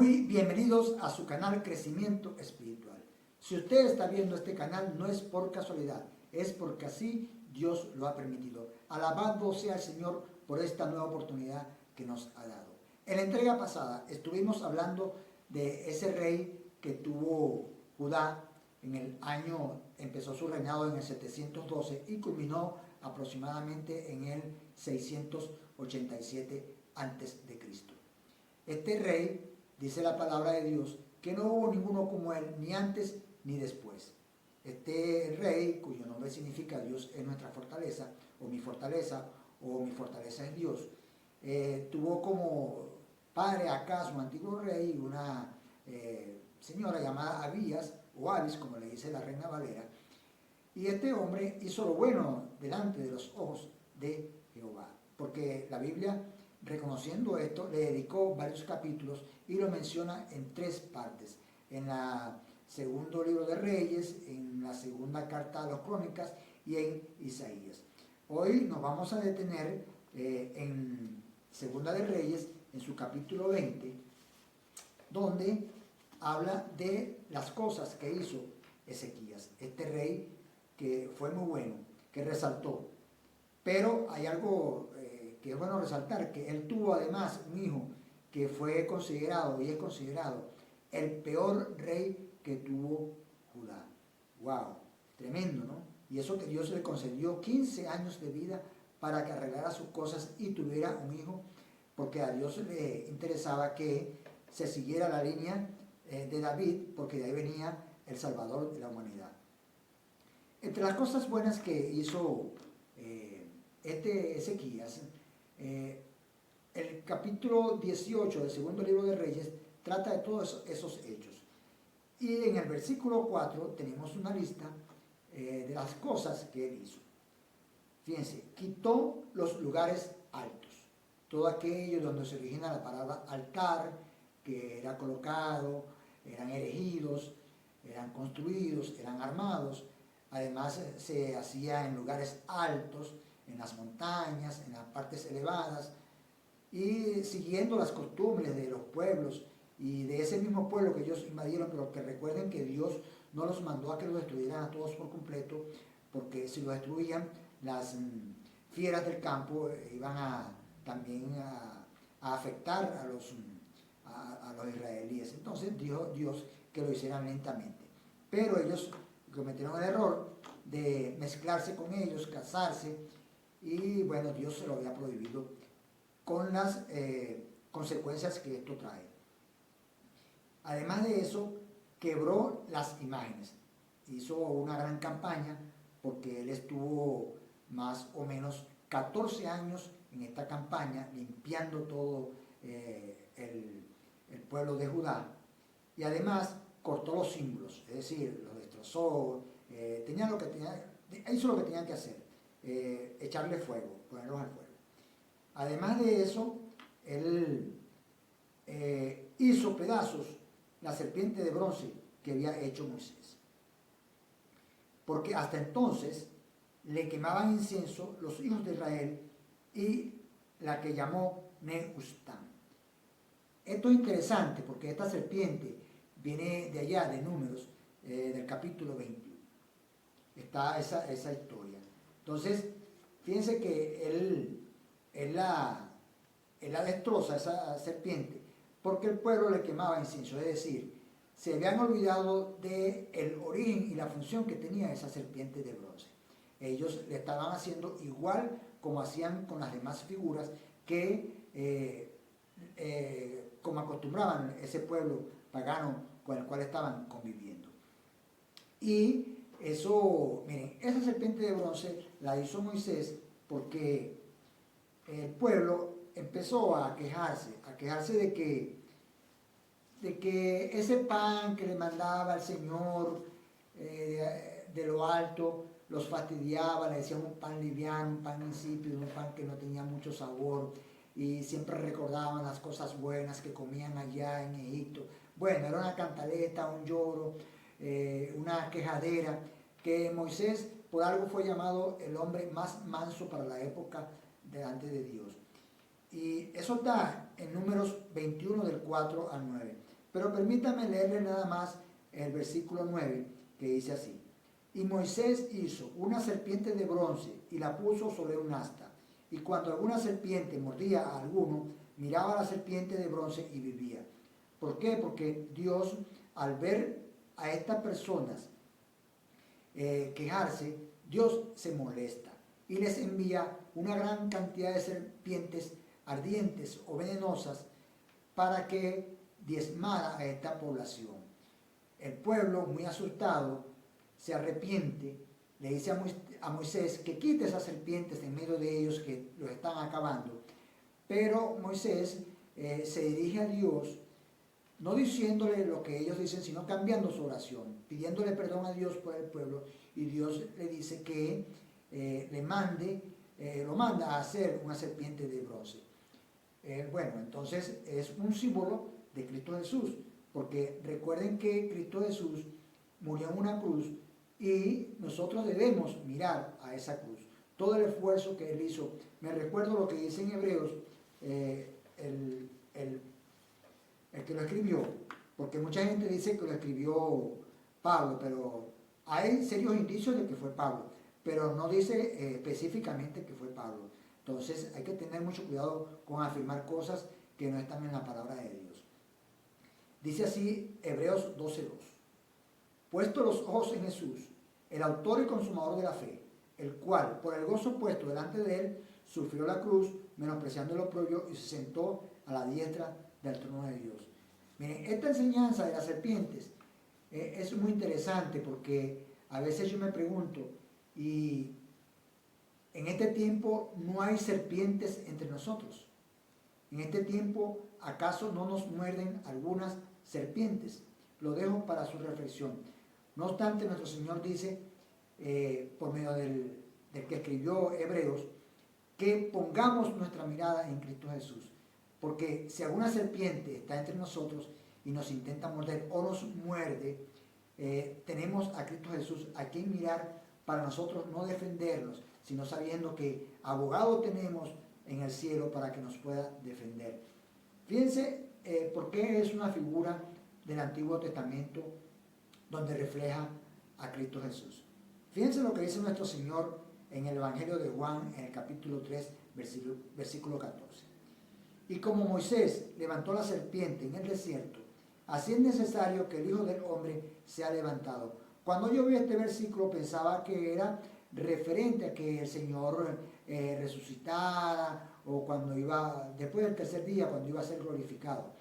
Muy bienvenidos a su canal Crecimiento Espiritual. Si usted está viendo este canal no es por casualidad, es porque así Dios lo ha permitido. Alabado sea el Señor por esta nueva oportunidad que nos ha dado. En la entrega pasada estuvimos hablando de ese rey que tuvo Judá empezó su reinado en el 712 y culminó aproximadamente en el 687 a.C. Este rey, dice la palabra de Dios, que no hubo ninguno como él, ni antes ni después. Este rey, cuyo nombre significa Dios es nuestra fortaleza, o mi fortaleza es Dios, tuvo como padre a Acaz, un antiguo rey, una señora llamada Abías, o Abis, como le dice la Reina Valera, y este hombre hizo lo bueno delante de los ojos de Jehová, porque la Biblia, reconociendo esto, le dedicó varios capítulos y lo menciona en tres partes. En el segundo libro de Reyes, en la segunda carta a los Crónicas y en Isaías. Hoy nos vamos a detener en segunda de Reyes, en su capítulo 20, donde habla de las cosas que hizo Ezequías, este rey que fue muy bueno, que resaltó. Pero hay algo que es bueno resaltar, que él tuvo además un hijo que fue considerado y es considerado el peor rey que tuvo Judá. ¡Wow! Tremendo, ¿no? Y eso que Dios le concedió 15 años de vida para que arreglara sus cosas y tuviera un hijo, porque a Dios le interesaba que se siguiera la línea de David, porque de ahí venía el Salvador de la humanidad. Entre las cosas buenas que hizo Ezequías, el capítulo 18 del segundo libro de Reyes trata de todos esos hechos. Y en el versículo 4 tenemos una lista de las cosas que él hizo. Fíjense, quitó los lugares altos, todo aquello donde se origina la palabra altar, que era colocado, eran erigidos, eran construidos, eran armados. Además se hacía en lugares altos, en las montañas, en las partes elevadas, y siguiendo las costumbres de los pueblos y de ese mismo pueblo que ellos invadieron, pero que recuerden que Dios no los mandó a que los destruyeran a todos por completo, porque si los destruían, las fieras del campo iban también a afectar a los israelíes. Entonces dijo Dios que lo hicieran lentamente. Pero ellos cometieron el error de mezclarse con ellos, casarse, y bueno, Dios se lo había prohibido con las consecuencias que esto trae. Además de eso, quebró las imágenes. Hizo una gran campaña porque él estuvo más o menos 14 años en esta campaña limpiando todo el pueblo de Judá, y además cortó los símbolos, es decir, los destrozó, hizo lo que tenía que hacer, echarle fuego, ponerlos al fuego. Además de eso, él hizo pedazos la serpiente de bronce que había hecho Moisés, porque hasta entonces le quemaban incienso los hijos de Israel y la que llamó Nehustán. Esto es interesante porque esta serpiente viene de allá, de Números, del capítulo 21. Está esa historia. Entonces, fíjense que él la destroza, esa serpiente, porque el pueblo le quemaba incienso, es decir, se habían olvidado del origen y la función que tenía esa serpiente de bronce. Ellos le estaban haciendo igual como hacían con las demás figuras que como acostumbraban ese pueblo pagano con el cual estaban conviviendo. Y eso, miren, esa serpiente de bronce la hizo Moisés porque el pueblo empezó a quejarse de que ese pan que le mandaba el Señor de lo alto los fastidiaba, le decían un pan liviano, un pan insípido, un pan que no tenía mucho sabor, y siempre recordaban las cosas buenas que comían allá en Egipto. Bueno, era una cantaleta, un lloro, una quejadera, que Moisés por algo fue llamado el hombre más manso para la época delante de Dios. Y eso está en Números 21 del 4 al 9. Pero permítame leerle nada más el versículo 9, que dice así: y Moisés hizo una serpiente de bronce y la puso sobre un asta. Y cuando alguna serpiente mordía a alguno, miraba a la serpiente de bronce y vivía. ¿Por qué? Porque Dios, al ver a estas personas quejarse, Dios se molesta y les envía una gran cantidad de serpientes ardientes o venenosas para que diezmara a esta población. El pueblo, muy asustado, se arrepiente, le dice a Moisés que quite esas serpientes en medio de ellos que los están acabando. Pero Moisés se dirige a Dios, no diciéndole lo que ellos dicen, sino cambiando su oración, pidiéndole perdón a Dios por el pueblo, y Dios le dice que lo manda a hacer una serpiente de bronce. Bueno, entonces es un símbolo de Cristo Jesús, porque recuerden que Cristo Jesús murió en una cruz y nosotros debemos mirar a esa cruz, todo el esfuerzo que Él hizo. Me recuerdo lo que dice en Hebreos, el que lo escribió, porque mucha gente dice que lo escribió Pablo, pero hay serios indicios de que fue Pablo, pero no dice específicamente que fue Pablo. Entonces hay que tener mucho cuidado con afirmar cosas que no están en la palabra de Dios. Dice así Hebreos 12:2: puesto los ojos en Jesús, el autor y consumador de la fe, el cual, por el gozo puesto delante de él, sufrió la cruz, menospreciando el oprobio, y se sentó a la diestra del trono de Dios. Miren, esta enseñanza de las serpientes es muy interesante, porque a veces yo me pregunto, y en este tiempo no hay serpientes entre nosotros. En este tiempo, ¿acaso no nos muerden algunas serpientes? Lo dejo para su reflexión. No obstante, nuestro Señor dice, por medio del que escribió Hebreos, que pongamos nuestra mirada en Cristo Jesús. Porque si alguna serpiente está entre nosotros y nos intenta morder o nos muerde, tenemos a Cristo Jesús a quien mirar para nosotros no defendernos, sino sabiendo que abogado tenemos en el cielo para que nos pueda defender. Fíjense por qué es una figura del Antiguo Testamento donde refleja a Cristo Jesús. Fíjense lo que dice nuestro Señor en el Evangelio de Juan, en el capítulo 3, versículo 14. Y como Moisés levantó la serpiente en el desierto, así es necesario que el Hijo del Hombre sea levantado. Cuando yo vi este versículo pensaba que era referente a que el Señor resucitara, o cuando iba, después del tercer día, cuando iba a ser glorificado.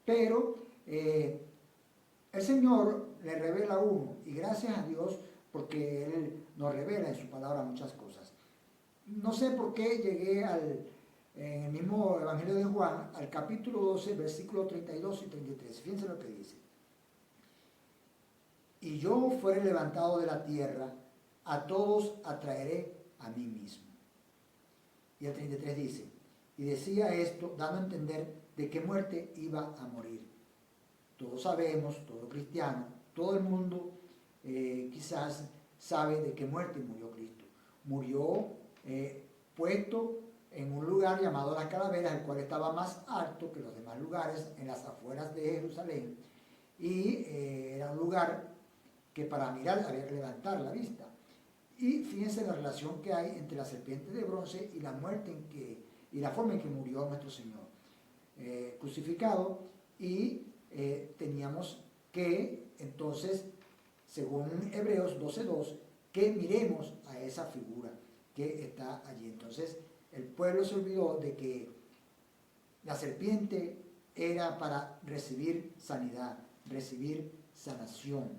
Pero el Señor le revela a uno, y gracias a Dios, porque Él nos revela en su palabra muchas cosas. No sé por qué llegué en el mismo Evangelio de Juan, al capítulo 12, versículos 32 y 33. Fíjense lo que dice: y yo fuere levantado de la tierra, a todos atraeré a mí mismo. Y el 33 dice: y decía esto dando a entender de qué muerte iba a morir. Todos sabemos, todo cristiano, todo el mundo quizás sabe de qué muerte murió Cristo. Murió puesto en un lugar llamado Las Calaveras, el cual estaba más alto que los demás lugares en las afueras de Jerusalén, y era un lugar que para mirar había que levantar la vista. Y fíjense la relación que hay entre la serpiente de bronce y la muerte y la forma en que murió nuestro Señor crucificado. Y teníamos que entonces, según Hebreos 12:2, que miremos a esa figura que está allí. Entonces el pueblo se olvidó de que la serpiente era para recibir sanidad, recibir sanación.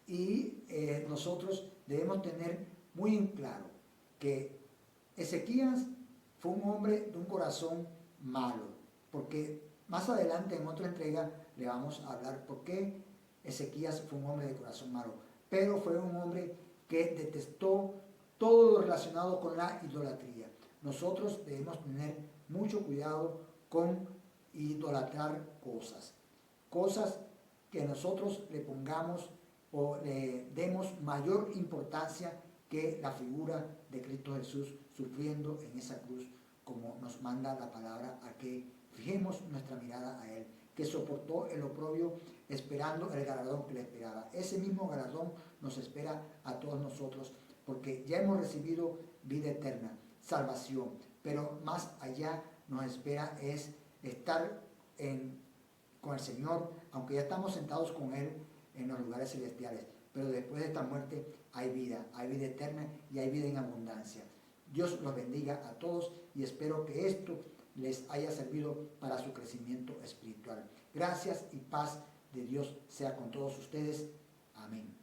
Y nosotros debemos tener muy en claro que Ezequías fue un hombre de un corazón malo, porque más adelante en otra entrega le vamos a hablar por qué Ezequías fue un hombre de corazón malo. Pero fue un hombre que detestó todo lo relacionado con la idolatría. Nosotros debemos tener mucho cuidado con idolatrar cosas que nosotros le pongamos o le demos mayor importancia que la figura de Cristo Jesús sufriendo en esa cruz, como nos manda la palabra a que fijemos nuestra mirada a Él, que que soportó el oprobio esperando el galardón que le esperaba. Ese mismo galardón nos espera a todos nosotros, porque ya hemos recibido vida eterna, salvación, pero más allá nos espera es estar con el Señor, aunque ya estamos sentados con Él en los lugares celestiales, pero después de esta muerte hay vida eterna y hay vida en abundancia. Dios los bendiga a todos y espero que esto les haya servido para su crecimiento espiritual. Gracias y paz de Dios sea con todos ustedes. Amén.